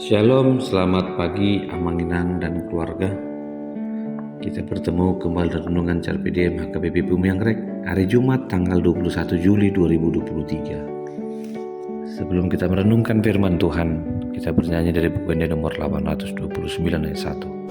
Shalom, selamat pagi Amanginang dan keluarga. Kita bertemu kembali dalam renungan Carpe Diem HKBP Bumi Anggrek hari Jumat tanggal 21 Juli 2023. Sebelum kita merenungkan firman Tuhan, kita bernyanyi dari buku ini nomor 829 ayat 1.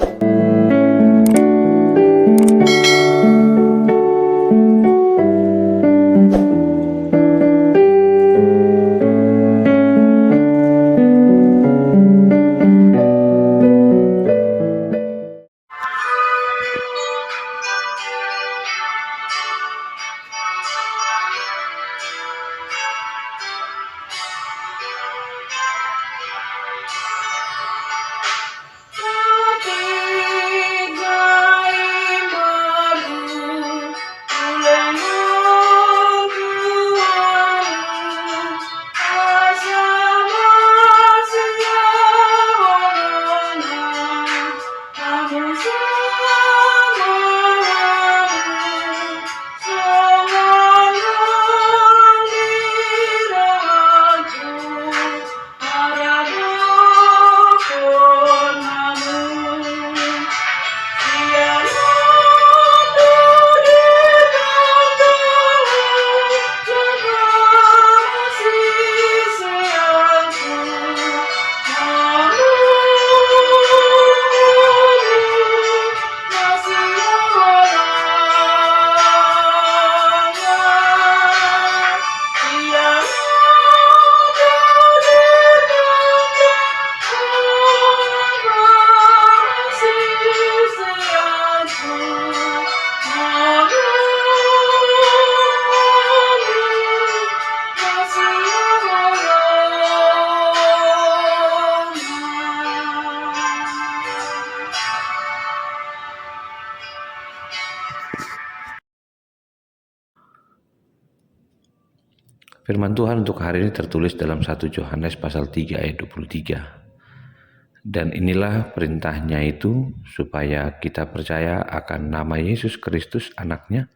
Firman Tuhan untuk hari ini tertulis dalam 1 Yohanes pasal 3 ayat 23. Dan inilah perintahnya itu, supaya kita percaya akan nama Yesus Kristus anaknya,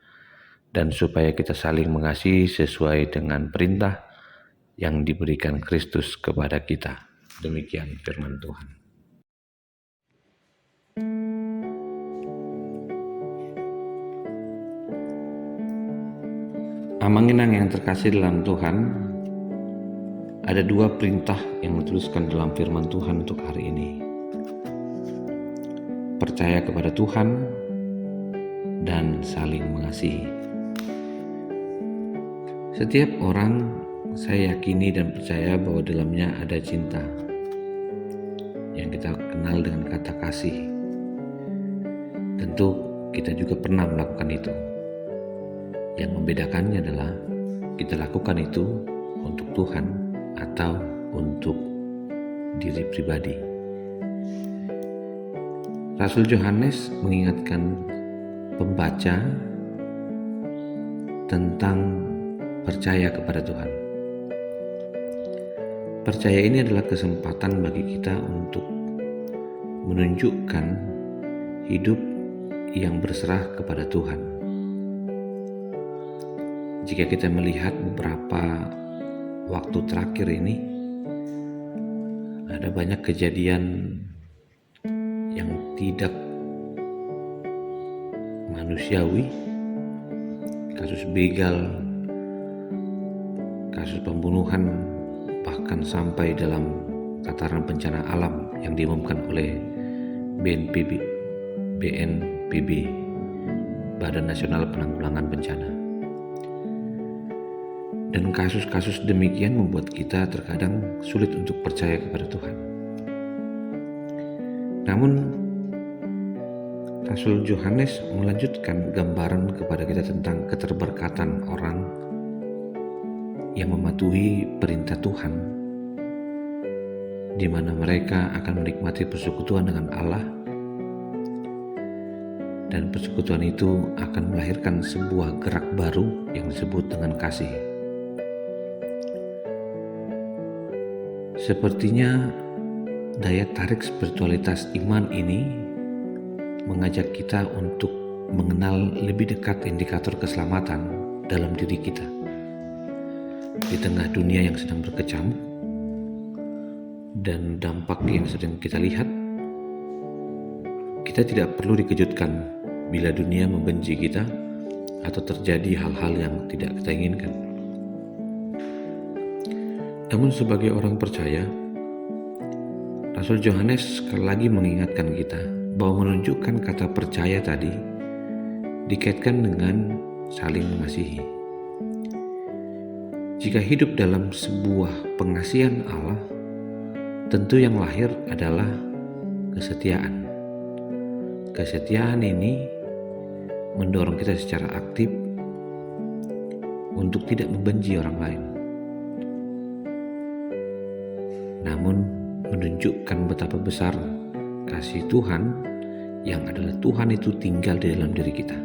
dan supaya kita saling mengasihi sesuai dengan perintah yang diberikan Kristus kepada kita. Demikian firman Tuhan. Amanginang yang terkasih dalam Tuhan, ada dua perintah yang dituliskan dalam firman Tuhan untuk hari ini. Percaya kepada Tuhan dan saling mengasihi. Setiap orang saya yakini dan percaya bahwa dalamnya ada cinta yang kita kenal dengan kata kasih. Tentu kita juga pernah melakukan itu. Yang membedakannya adalah kita lakukan itu untuk Tuhan atau untuk diri pribadi. Rasul Yohanes mengingatkan pembaca tentang percaya kepada Tuhan. Percaya ini adalah kesempatan bagi kita untuk menunjukkan hidup yang berserah kepada Tuhan. Jika kita melihat beberapa waktu terakhir ini, ada banyak kejadian yang tidak manusiawi, kasus begal, kasus pembunuhan, bahkan sampai dalam tataran bencana alam yang diumumkan oleh BNPB, Badan Nasional Penanggulangan Bencana. Dan kasus-kasus demikian membuat kita terkadang sulit untuk percaya kepada Tuhan. Namun, Rasul Yohanes melanjutkan gambaran kepada kita tentang keterberkatan orang yang mematuhi perintah Tuhan, di mana mereka akan menikmati persekutuan dengan Allah, dan persekutuan itu akan melahirkan sebuah gerak baru yang disebut dengan kasih. Sepertinya daya tarik spiritualitas iman ini mengajak kita untuk mengenal lebih dekat indikator keselamatan dalam diri kita. Di tengah dunia yang sedang berkecamuk, dan dampak yang sedang kita lihat, kita tidak perlu dikejutkan bila dunia membenci kita atau terjadi hal-hal yang tidak kita inginkan. Namun sebagai orang percaya, Rasul Yohanes sekali lagi mengingatkan kita bahwa menunjukkan kata percaya tadi dikaitkan dengan saling mengasihi. Jika hidup dalam sebuah pengasihan Allah, tentu yang lahir adalah kesetiaan. Kesetiaan ini mendorong kita secara aktif untuk tidak membenci orang lain, namun menunjukkan betapa besar kasih Tuhan yang adalah Tuhan itu tinggal di dalam diri kita.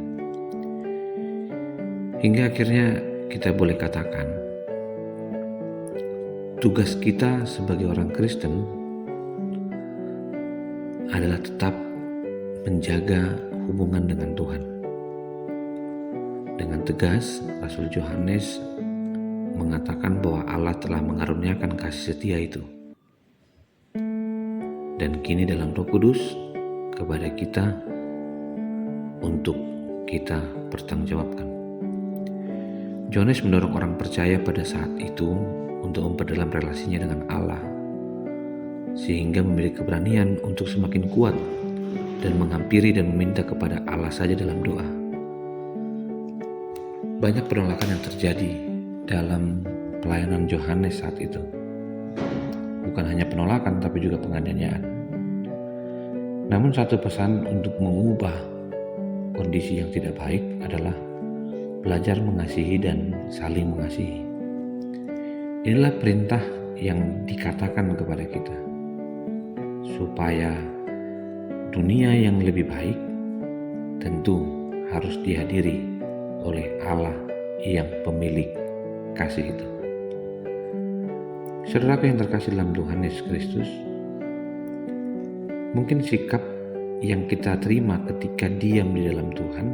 Hingga akhirnya kita boleh katakan, tugas kita sebagai orang Kristen adalah tetap menjaga hubungan dengan Tuhan. Dengan tegas, Rasul Yohanes mengatakan bahwa Allah telah mengaruniakan kasih setia itu. Dan kini dalam Roh Kudus kepada kita untuk kita bertanggungjawabkan. Yohanes mendorong orang percaya pada saat itu untuk memperdalam relasinya dengan Allah, sehingga memiliki keberanian untuk semakin kuat dan menghampiri dan meminta kepada Allah saja dalam doa. Banyak penolakan yang terjadi dalam pelayanan Yohanes saat itu. Bukan hanya penolakan, tapi juga penganiayaan. Namun satu pesan untuk mengubah kondisi yang tidak baik adalah belajar mengasihi dan saling mengasihi. Inilah perintah yang dikatakan kepada kita, supaya dunia yang lebih baik tentu harus dihadiri oleh Allah yang pemilik kasih itu. Saudaraku yang terkasih dalam Tuhan Yesus Kristus, mungkin sikap yang kita terima ketika diam di dalam Tuhan,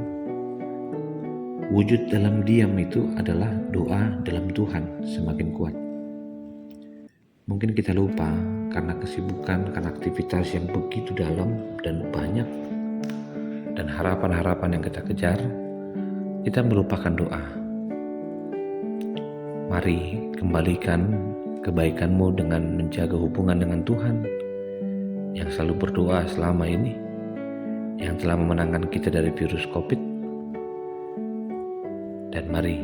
wujud dalam diam itu adalah doa dalam Tuhan semakin kuat. Mungkin kita lupa karena kesibukan, karena aktivitas yang begitu dalam dan banyak, dan harapan-harapan yang kita kejar, kita melupakan doa. Mari kembalikan kebaikanmu dengan menjaga hubungan dengan Tuhan yang selalu berdoa selama ini, yang telah memenangkan kita dari virus COVID. Dan mari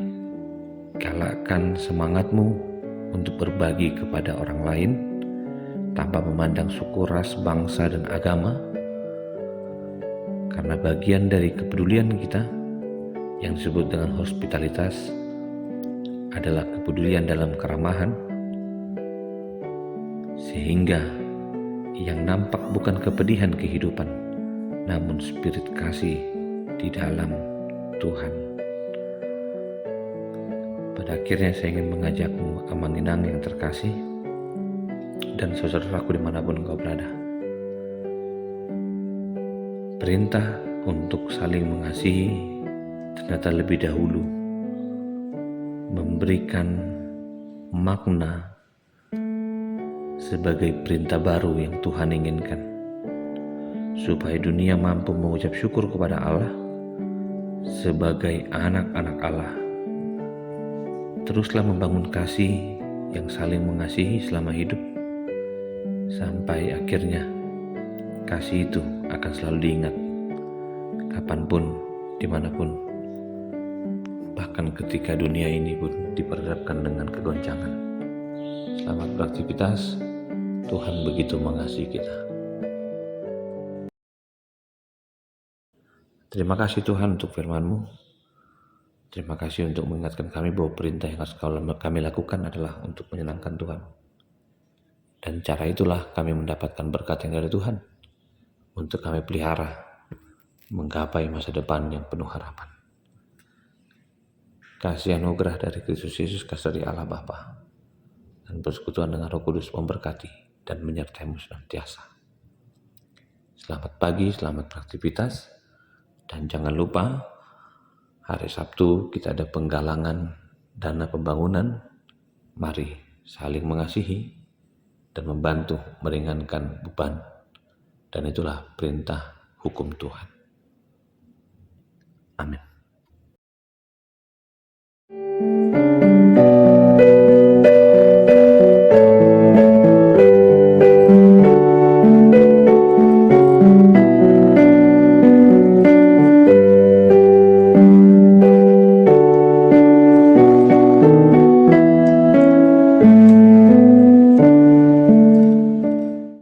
galakkan semangatmu untuk berbagi kepada orang lain tanpa memandang suku, ras, bangsa, dan agama, karena bagian dari kepedulian kita yang disebut dengan hospitalitas adalah kepedulian dalam keramahan, sehingga yang nampak bukan kepedihan kehidupan, namun spirit kasih di dalam Tuhan. Pada akhirnya saya ingin mengajakmu, Amanginang yang terkasih, dan saudaraku dimanapun engkau berada. Perintah untuk saling mengasihi ternyata lebih dahulu memberikan makna sebagai perintah baru yang Tuhan inginkan, supaya dunia mampu mengucap syukur kepada Allah sebagai anak-anak Allah. Teruslah membangun kasih yang saling mengasihi selama hidup, sampai akhirnya kasih itu akan selalu diingat kapanpun, dimanapun, bahkan ketika dunia ini pun diperhadapkan dengan kegoncangan. Selamat beraktivitas. Tuhan begitu mengasihi kita. Terima kasih Tuhan untuk firman-Mu. Terima kasih untuk mengingatkan kami bahwa perintah yang harus kami lakukan adalah untuk menyenangkan Tuhan. Dan cara itulah kami mendapatkan berkat yang dari Tuhan untuk kami pelihara menggapai masa depan yang penuh harapan. Kasih anugerah dari Kristus Yesus, kasih dari Allah Bapa, dan persekutuan dengan Roh Kudus memberkati dan menyertai-mu senantiasa. Selamat pagi, selamat beraktivitas, dan jangan lupa hari Sabtu kita ada penggalangan dana pembangunan. Mari saling mengasihi dan membantu meringankan beban. Dan itulah perintah hukum Tuhan. Amin.